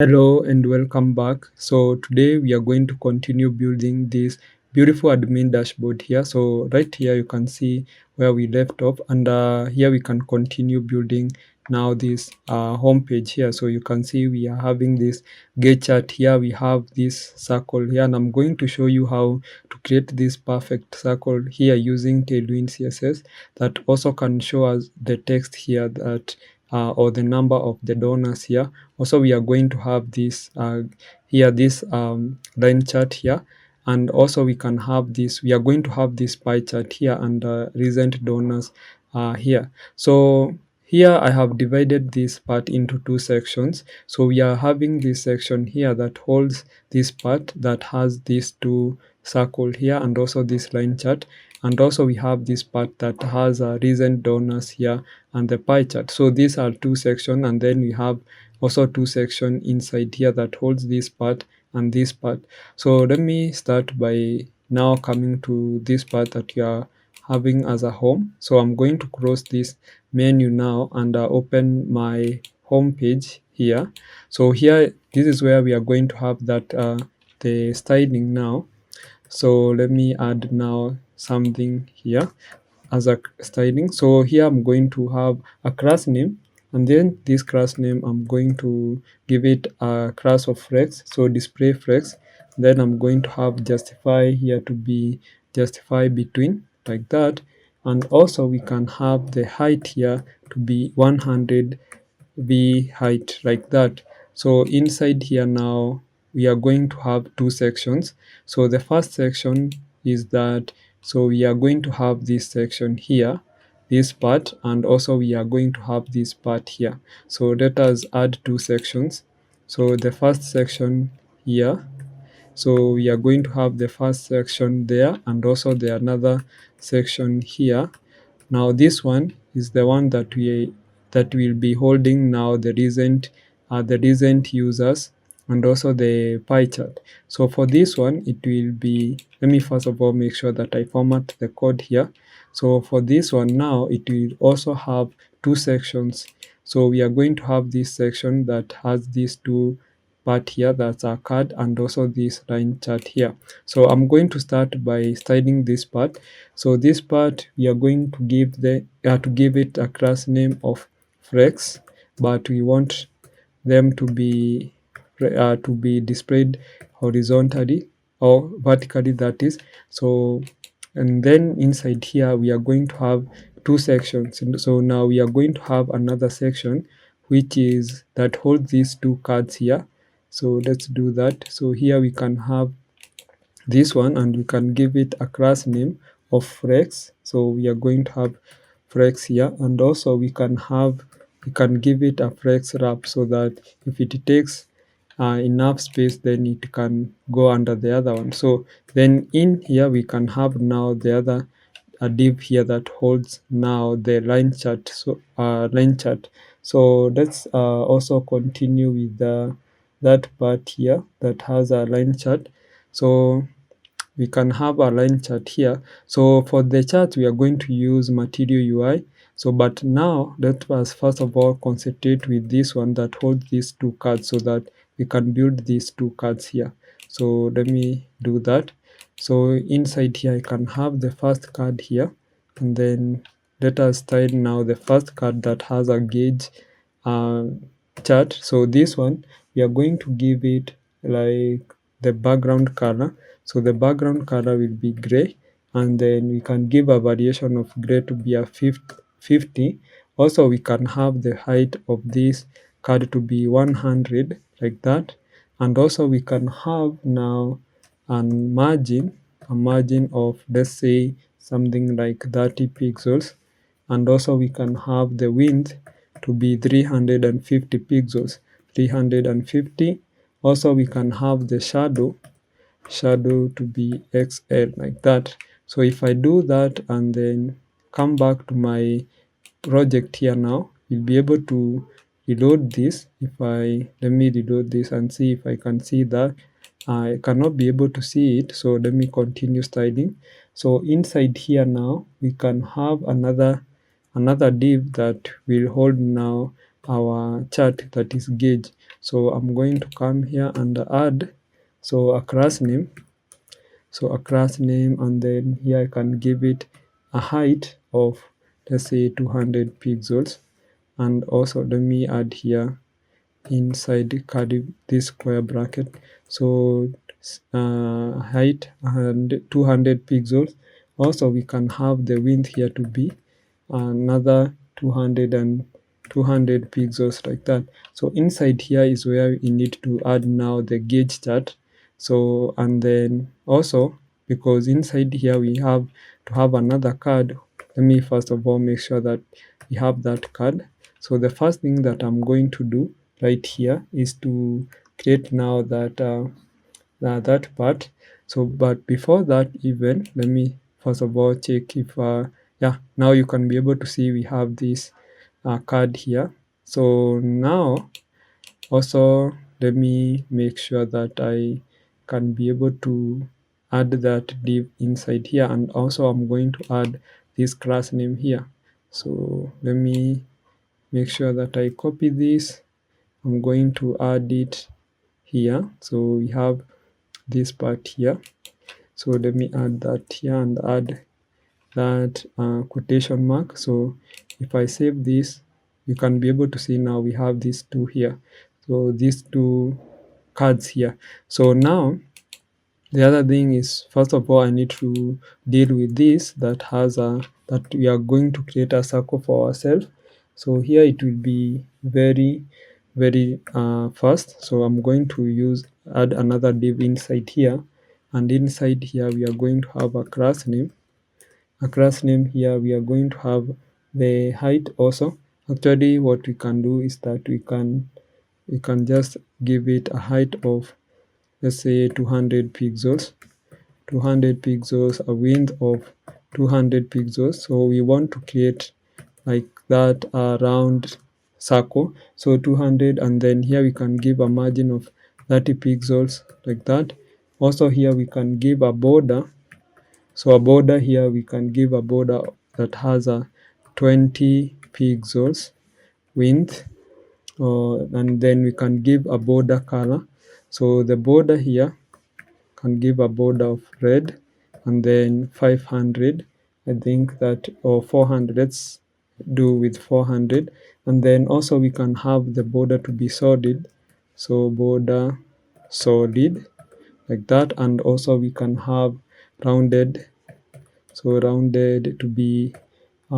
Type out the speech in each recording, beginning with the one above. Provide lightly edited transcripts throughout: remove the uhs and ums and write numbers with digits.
Hello and welcome back. So today we are going to continue building this beautiful admin dashboard here. So right here you can see where we left off, and here we can continue building now this home page here. So you can see we are having this get chart here. We have this circle here, and I'm going to show you how to create this perfect circle here using Tailwind CSS that also can show us the text here that or the number of the donors here. Also, we are going to have this here, this line chart here, and also we can have this. We are going to have this pie chart here and recent donors here. So here I have divided this part into two sections. So we are having this section here that holds this part that has these two circle here and also this line chart, and also we have this part that has recent donors here and the pie chart. So these are two sections, and then we have also two section inside here that holds this part and this part. So let me start by now coming to this part that you are having as a home. So I'm going to close this menu now and open my home page here. So here, this is where we are going to have that the styling now. So let me add now something here as a styling. So here I'm going to have a class name, and then this class name I'm going to give it a class of flex, so display flex. Then I'm going to have justify here to be justify between, like that. And also we can have the height here to be 100 v height, like that. So inside here now we are going to have two sections. So the first section is that, so we are going to have this section here, this part, and also we are going to have this part here. So let us add two sections. So the first section here, so we are going to have the first section there, and also the another section here. Now this one is the one that will be holding now the recent users and also the pie chart. So for this one, it will be, let me first of all make sure that I format the code here. So for this one now, it will also have two sections. So we are going to have this section that has these two part here, that's our card, and also this line chart here. So I'm going to start by styling this part. So this part we are going to give it a class name of flex, but we want them to be displayed horizontally or vertically, that is. So, and then inside here we are going to have two sections. And so now we are going to have another section which is that holds these two cards here. So let's do that. So here we can have this one, and we can give it a class name of flex. So we are going to have flex here, and also we can give it a flex wrap, so that if it takes enough space, then it can go under the other one. So then in here we can have now the other a div here that holds now the line chart. So let's also continue with that part here that has a line chart. So we can have a line chart here. So for the chart, we are going to use material UI. So but now let us first of all concentrate with this one that holds these two cards, so that we can build these two cards here. So let me do that. So inside here I can have the first card here, and then let us style now the first card that has a gauge uh, chart. So this one we are going to give it like the background color. So the background color will be gray, and then we can give a variation of gray to be a 50. Also we can have the height of this card to be 100, like that. And also we can have now a margin of, let's say, something like 30 pixels. And also we can have the width to be 350 pixels, 350. Also we can have the shadow to be XL, like that. So if I do that and then come back to my project here now, you'll be able to reload this. Let me reload this and see if I can see that. I cannot be able to see it, so let me continue styling. So inside here now we can have another div that will hold now our chart that is gauge. So I'm going to come here and add a class name. So a class name, and then here I can give it a height of, let's say, 200 pixels. And also let me add here inside curly this square bracket, so height and 200 pixels. Also we can have the width here to be another 200 pixels, like that. So inside here is where you need to add now the gauge chart. So, and then also, because inside here we have to have another card, let me first of all make sure that we have that card. So the first thing that I'm going to do right here is to create now that part. So but before that, even let me first of all check if yeah, now you can be able to see we have this card here. So now also let me make sure that I can be able to add that div inside here, and also I'm going to add this class name here. So let me make sure that I copy this. I'm going to add it here. So we have this part here. So let me add that here and add that quotation mark. So if I save this, you can be able to see now we have these two here. So these two cards here. So now the other thing is, first of all, I need to deal with this that has a that we are going to create a circle for ourselves. So here it will be very fast. So I'm going to add another div inside here, and inside here we are going to have a class name. A class name here we are going to have the height also. Actually, what we can do is that we can just give it a height of, let's say, 200 pixels. 200 pixels, a width of 200 pixels. So we want to create like that round circle. So 200, and then here we can give a margin of 30 pixels, like that. Also here we can give a border. So a border here we can give a border that has a 20 pixels width, and then we can give a border color. So the border here can give a border of red, and then 500, I think that, or 400, let's do with 400. And then also we can have the border to be solid, so border solid, like that. And also we can have rounded, so rounded to be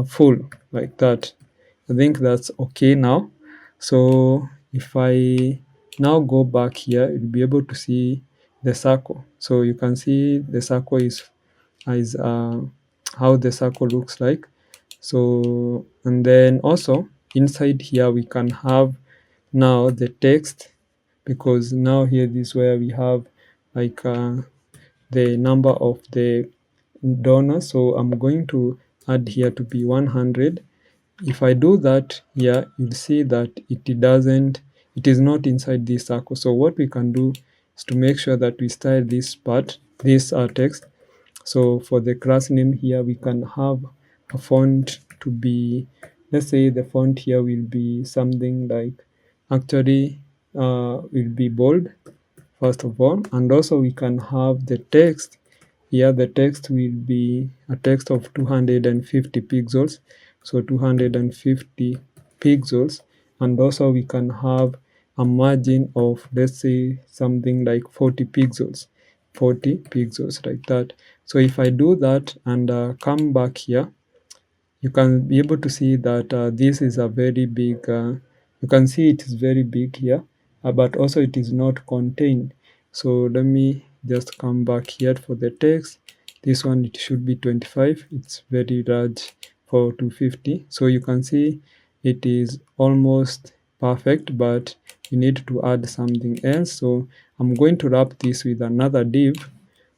full, like that. I think that's okay now. So if I now go back here, you'll be able to see the circle. So you can see the circle is how the circle looks like. So, and then also inside here we can have now the text, because now here this is where we have like the number of the donors. So I'm going to add here to be 100. If I do that here, you'll see that it is not inside this circle. So what we can do is to make sure that we style this part, this text. So for the class name here, we can have a font to be, let's say the font here will be something like, actually will be bold, first of all. And also we can have the text here. The text will be a text of 250 pixels, so 250 pixels. And also we can have a margin of, let's say, something like 40 pixels, 40 pixels, like that. So if I do that and come back here, you can be able to see that this is a very big, you can see it is very big here, but also it is not contained. So let me just come back here for the text. This one, it should be 25. It's very large for 250. So you can see it is almost perfect, but you need to add something else. So I'm going to wrap this with another div.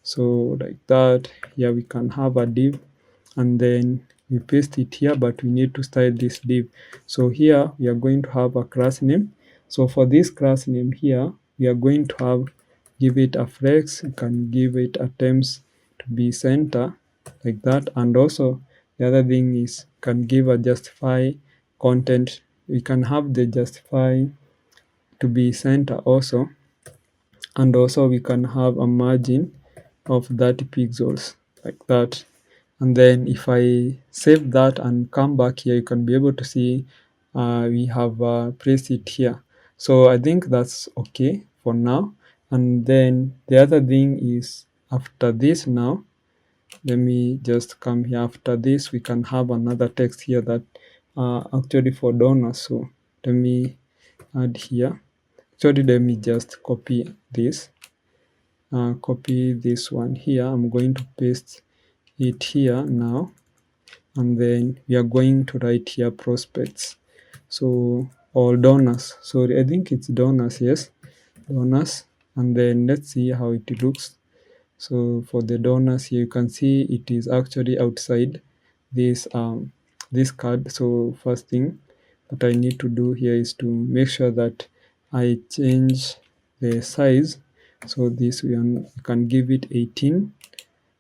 So like that, here we can have a div, and then we paste it here, but we need to style this div. So here we are going to have a class name. So for this class name here, we are going to have, give it a flex. You can give it a temps to be center, like that. And also the other thing is, can give a justify content we can have the justify to be center also, and also we can have a margin of 30 pixels like that. And then if I save that and come back here, you can be able to see we have placed it here. So I think that's okay for now. And then the other thing is, after this now, let me just come here. After this, we can have another text here that actually for donors. So let me add here. Actually, let me just copy this. Copy this one here. I'm going to paste it here now, and then we are going to write here prospects. So, or donors. Sorry, I think it's donors. Yes, donors. And then let's see how it looks. So for the donors here, you can see it is actually outside this this card. So first thing that I need to do here is to make sure that I change the size. So this one, we can give it 18.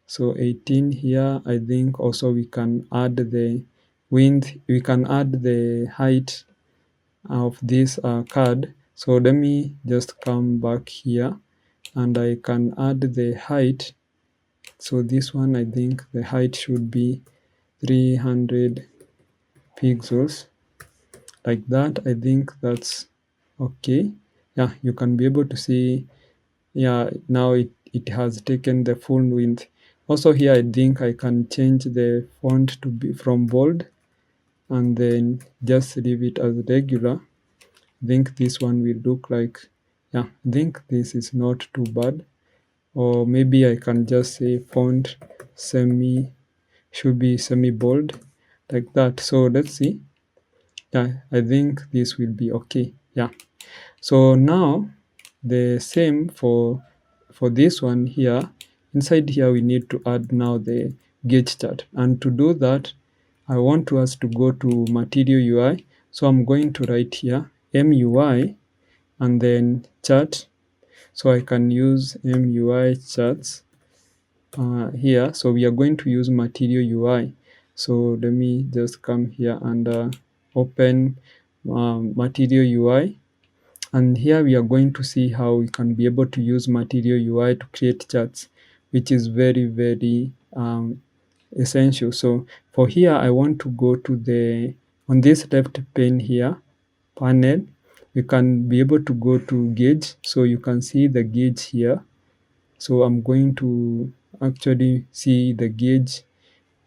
So 18 here. I think also we can add the width, we can add the height of this card. So let me just come back here, and I can add the height. So this one, I think the height should be 300 pixels like that. I think that's okay. Yeah, you can be able to see, yeah, now it has taken the full width. Also here, I think I can change the font to be from bold and then just leave it as regular. I think this one will look like, yeah, I think this is not too bad. Or maybe I can just say font should be semi bold like that. So let's see. Yeah, I think this will be okay. Yeah. So now the same for this one here. Inside here we need to add now the gauge chart, and to do that I want us to go to material UI. So I'm going to write here MUI and then chart. So I can use MUI charts here. So we are going to use material UI. So let me just come here and open material UI. And here we are going to see how we can be able to use material UI to create charts, which is very, very essential. So for here, I want to go to on this left pane here, panel, we can be able to go to gauge. So you can see the gauge here. So I'm going to actually see the gauge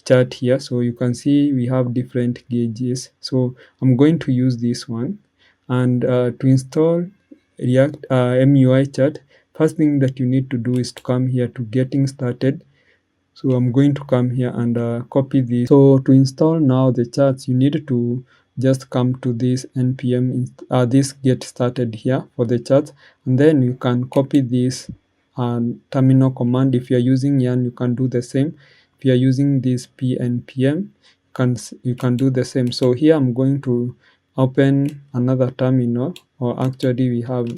chart here. So you can see we have different gauges. So I'm going to use this one. And to install React MUI chart, first thing that you need to do is to come here to getting started. So I'm going to come here and copy this. So to install now the charts, you need to just come to this npm this get started here for the charts, and then you can copy this terminal command. If you are using yarn, you can do the same. If you are using this pnpm, you can do the same. So here I'm going to open another terminal, or actually we have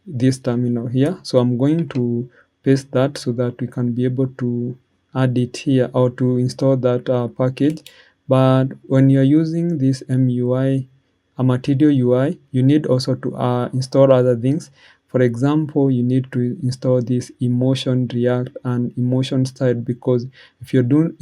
this terminal here. So I'm going to paste that so that we can be able to add it here or to install that package. But when you're using this MUI, a material UI, you need also to install other things. For example, you need to install this emotion react and emotion style, because if you don't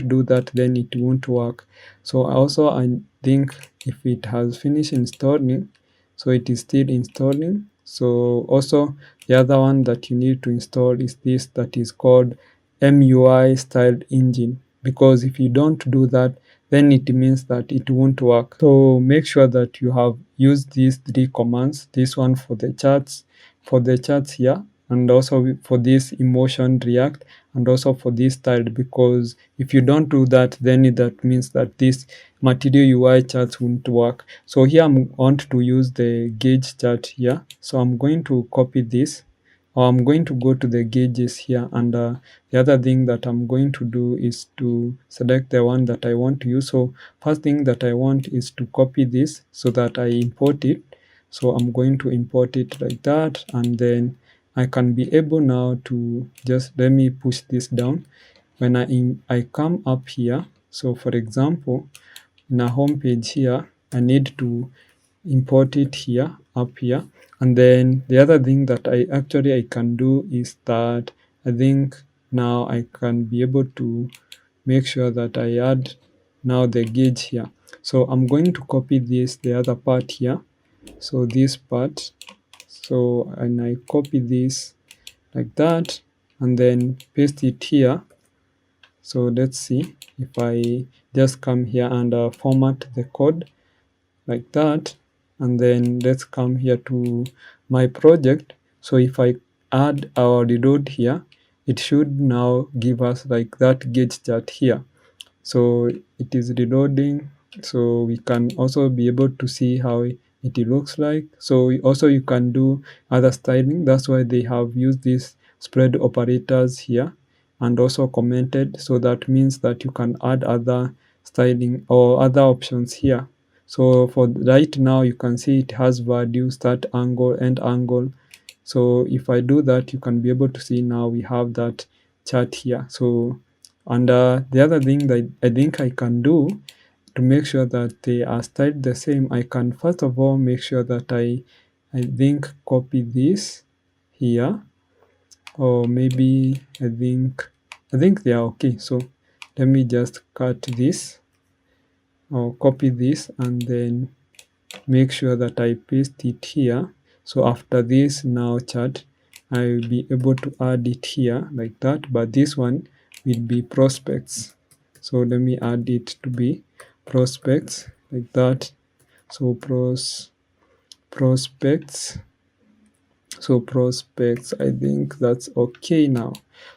do that, then it won't work. So also I think if it has finished installing, so it is still installing. So also the other one that you need to install is this that is called MUI styled engine, because if you don't do that, then it means that it won't work. So make sure that you have used these three commands, this one for the charts here, and also for this emotion react, and also for this styled, because if you don't do that, then that means that this material UI charts won't work. So here I'm going to use the gauge chart here. So I'm going to copy this, or I'm going to go to the gauges here, and the other thing that I'm going to do is to select the one that I want to use. So first thing that I want is to copy this so that I import it. So I'm going to import it like that, and then I can be able now to just let me push this down. When I come up here, so for example, in a home page here, I need to import it here, up here. And then the other thing that I can do is that I think now I can be able to make sure that I add now the gauge here. So I'm going to copy the other part here. So this part, so, and I copy this like that and then paste it here. So let's see if I just come here and format the code like that, and then let's come here to my project. So if I add our reload here, it should now give us like that gauge chart here. So it is reloading, so we can also be able to see how it looks like. So also you can do other styling. That's why they have used these spread operators here and also commented. So that means that you can add other styling or other options here. So for right now you can see it has value, start angle, end angle. So if I do that, you can be able to see now we have that chart here. So, and the other thing that I think I can do to make sure that they are styled the same, I can first of all make sure that I think copy this here, or maybe I think they are okay. So let me just cut this or copy this and then make sure that I paste it here. So after this now chart, I will be able to add it here like that, but this one will be prospects. So let me add it to be prospects like that. So prospects. So prospects, I think that's okay now.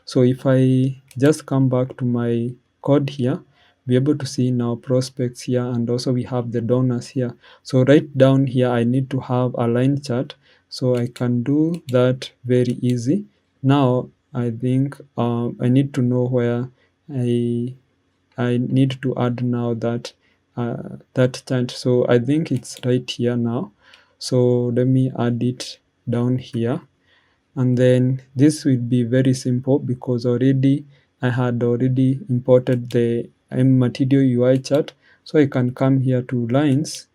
So if I just come back to my code here, be able to see now prospects here, and also we have the donors here. So right down here, I need to have a line chart. So I can do that very easy. Now I think I need to know where I need to add now that chart. So I think it's right here now. So let me add it down here, and then this will be very simple because already I had already imported the material UI chart. So I can come here to lines,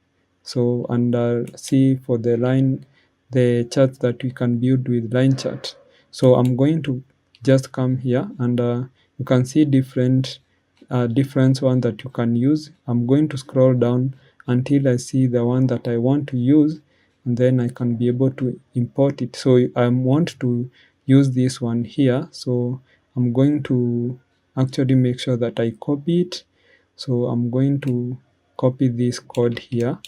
so and see for the line the charts that we can build with line chart. So I'm going to just come here and you can see different one that you can use. I'm going to scroll down until I see the one that I want to use, and then I can be able to import it. So I want to use this one here, so I'm going to actually make sure that I copy it. So I'm going to copy this code here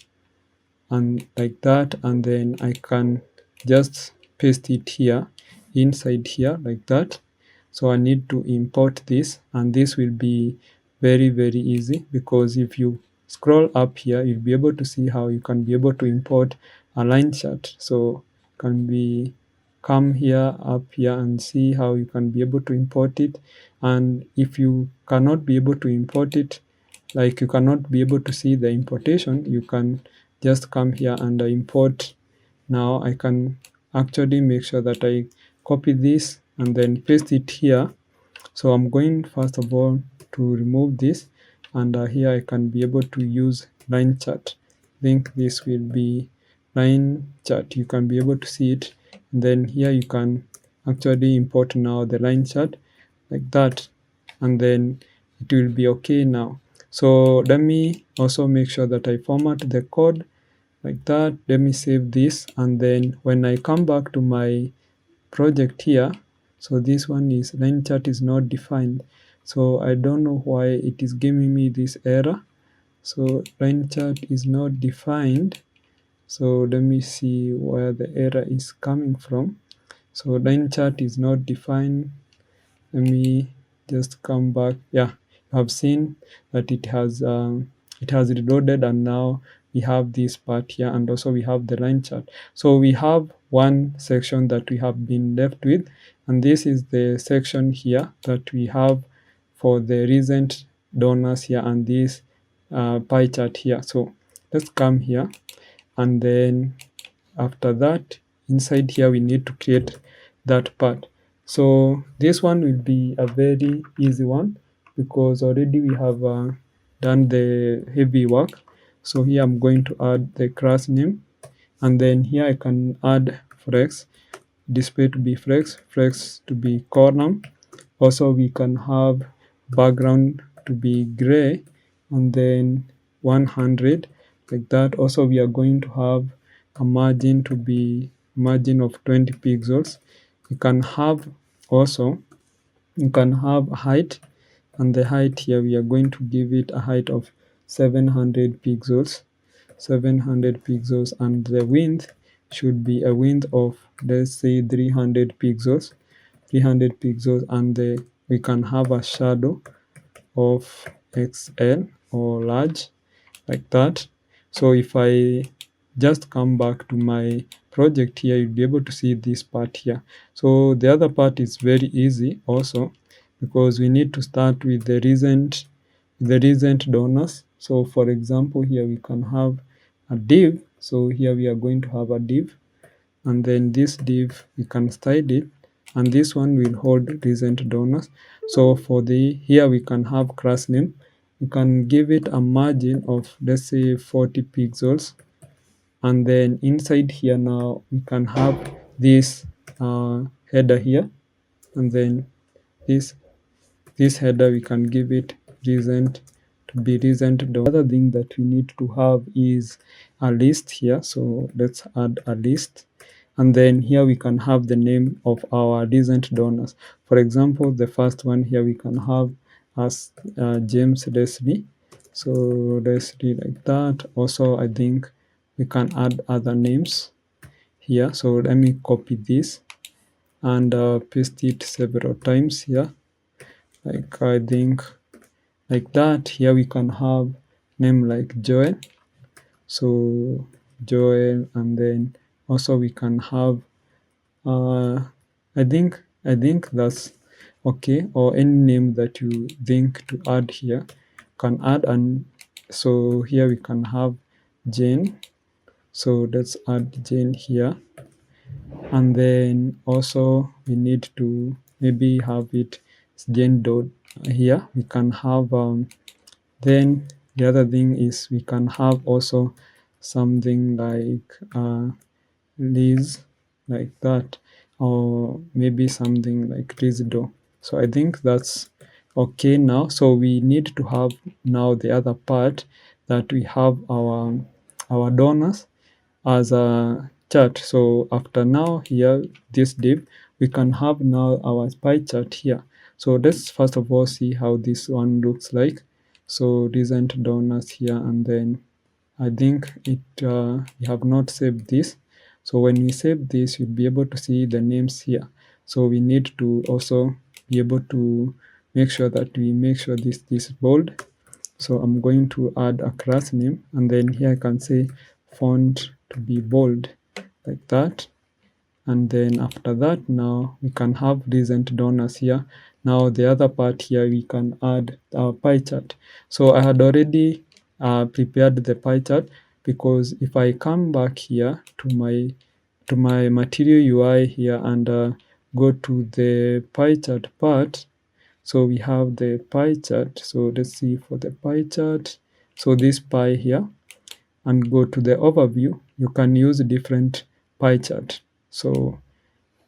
and like that, and then I can just paste it here inside here like that. So I need to import this, and this will be very easy because if you scroll up here, you'll be able to see how you can be able to import a line chart. So can be come here up here and see how you can be able to import it. And if you cannot be able to import it, like you cannot be able to see the importation, you can just come here and import. Now I can actually make sure that I copy this and then paste it here. So I'm going first of all to remove this, and here I can be able to use line chart. I think this will be line chart. You can be able to see it, and then here you can actually import now the line chart like that, and then it will be okay now. So let me also make sure that I format the code like that. Let me save this, and then when I come back to my project here, so this one is line chart is not defined. So I don't know why it is giving me this error. So line chart is not defined. So let me see where the error is coming from. So line chart is not defined. Let me just come back. Yeah, I've seen that it has reloaded, and now we have this part here, and also we have the line chart. So we have one section that we have been left with, and this is the section here that we have for the recent donors here, and this pie chart here. So let's come here, and then after that, inside here we need to create that part. So this one will be a very easy one because already we have done the heavy work. So here I'm going to add the class name, and then here I can add flex, display to be flex to be column. Also we can have background to be gray, and then 100, like that. Also we are going to have a margin to be margin of 20 pixels. You can have also, you can have height, and the height here we are going to give it a height of 700 pixels, 700 pixels, and the width should be a width of, let's say, 300 pixels, 300 pixels, and we can have a shadow of XL or large, like that. So if I just come back to my project here, you'll be able to see this part here. So the other part is very easy also, because we need to start with the recent donors. So for example, here we can have a div. So here we are going to have a div, and then this div we can style it, and this one will hold recent donors. So for the here we can have class name. You can give it a margin of, let's say, 40 pixels, and then inside here now we can have this header here, and then this header we can give it recent to be recent. The other thing that we need to have is a list here, so let's add a list, and then here we can have the name of our recent donors. For example, the first one here we can have as James Leslie, so Leslie, like that. Also I think we can add other names here, so let me copy this and paste it several times here, like I think like that. Here we can have name like Joel, so Joel, and then also we can have I think that's okay, or any name that you think to add here can add. And so here we can have Jane, so let's add Jane here, and then also we need to maybe have it Jane dot here. We can have then the other thing is we can have also something like Liz, like that, or maybe something like Lizdo. So I think that's okay now. So we need to have now the other part, that we have our donors as a chart. So after now here, this div, we can have now our pie chart here. So let's first of all see how this one looks like. So recent donors here, and then I think it we have not saved this. So when we save this, you'll be able to see the names here. So we need to also be able to make sure that we make sure this is bold. So I'm going to add a class name, and then here I can say font to be bold, like that. And then after that, now we can have recent donors here. Now the other part here, we can add our pie chart. So I had already prepared the pie chart, because if I come back here to my material UI here and go to the pie chart part, so we have the pie chart. So let's see for the pie chart. So this pie here, and go to the overview. You can use different pie chart. So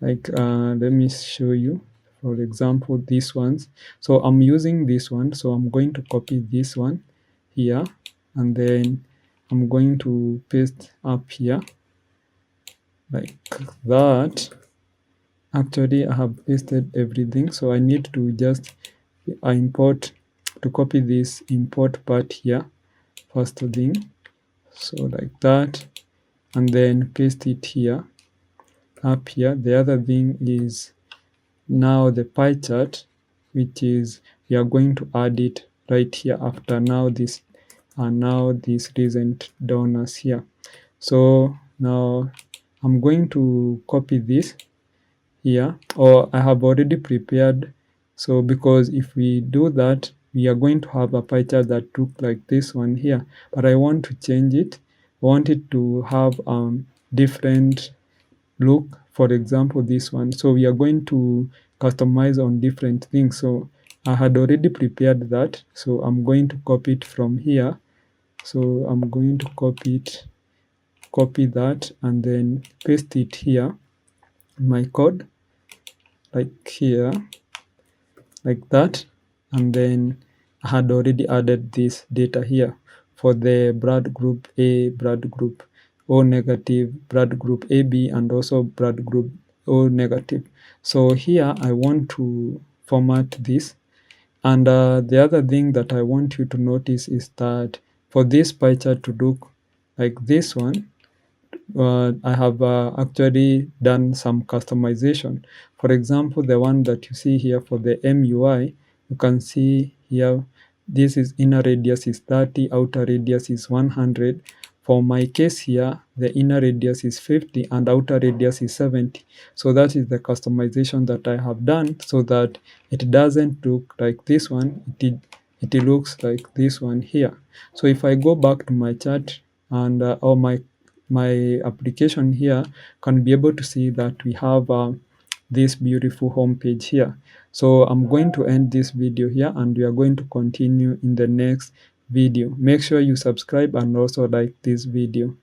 like let me show you, for example, these ones. So I'm using this one, so I'm going to copy this one here, and then I'm going to paste up here, like that. Actually I have pasted everything, so I need to just import, to copy this import part here, first thing, so like that, and then paste it here, up here. The other thing is now the pie chart, which is we are going to add it right here after now this recent donors here. So now I'm going to copy this here, or I have already prepared. So because if we do that, we are going to have a pie chart that look like this one here, but I want to change it. I want it to have different look, for example this one. So we are going to customize on different things. So I had already prepared that, so I'm going to copy it from here. So I'm going to copy that and then paste it here in my code, like here, like that. And then I had already added this data here for the blood group A, blood group O negative, blood group AB, and also blood group O negative. So here I want to format this. And the other thing that I want you to notice is that for this pie chart to look like this one, I have actually done some customization. For example, the one that you see here for the MUI, you can see here, this is inner radius is 30, outer radius is 100. For my case here, the inner radius is 50 and outer radius is 70. So that is the customization that I have done so that it doesn't look like this one, it looks like this one here. So if I go back to my chart and or my application here, can be able to see that we have this beautiful home page here. So I'm going to end this video here and we are going to continue in the next video. Make sure you subscribe and also like this video.